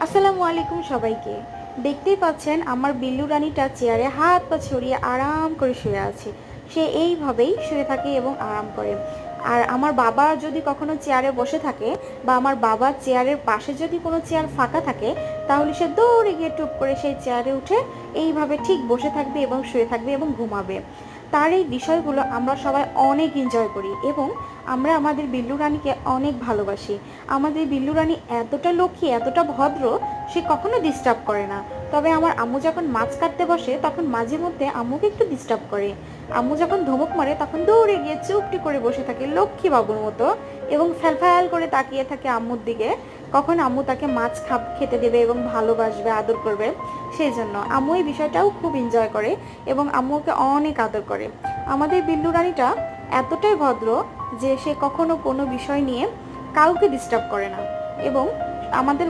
আসসালামু আলাইকুম সবাইকে। দেখতেই পাচ্ছেন আমার বিল্লু রানীটা চেয়ারে হাত পা ছড়িয়ে আরাম করে শুয়ে আছে। সে এইভাবেই শুয়ে থাকে এবং আরাম করে। আর আমার বাবা যদি কখনো চেয়ারে বসে থাকে বা আমার বাবার চেয়ারের পাশে যদি কোনো চেয়ার ফাঁকা থাকে, তাহলে সে দৌড়ে গিয়ে টুপ করে সেই চেয়ারে উঠে এইভাবে ঠিক বসে থাকবে এবং শুয়ে থাকবে এবং ঘুমাবে। তার এই বিষয়গুলো আমরা সবাই অনেক এনজয় করি এবং আমরা আমাদের বিল্লু রানীকে অনেক ভালোবাসি। আমাদের বিল্লু রানী এতটা লক্ষ্মী, এতটা ভদ্র, সে কখনো ডিস্টার্ব করে না। তবে আমার আম্মু যখন মাছ কাটতে বসে তখন মাঝে মধ্যে আম্মুকে একটু ডিস্টার্ব করে। আম্মু যখন ধমক মারে তখন দৌড়ে গিয়ে চুপটি করে বসে থাকে লক্ষ্মী বাবুর মতো এবং ফ্যাল করে তাকিয়ে থাকে আম্মুর দিকে, কখন আম্মু তাকে মাছ খেতে দেবে এবং ভালোবাসবে, আদর করবে। সেই জন্য আম্মু এই বিষয়টাও খুব এনজয় করে এবং আম্মুকে অনেক আদর করে। আমাদের বিল্লু রানীটা এতটাই ভদ্র যে সে কখনো কোনো বিষয় নিয়ে কাউকে ডিস্টার্ব করে না এবং আমাদের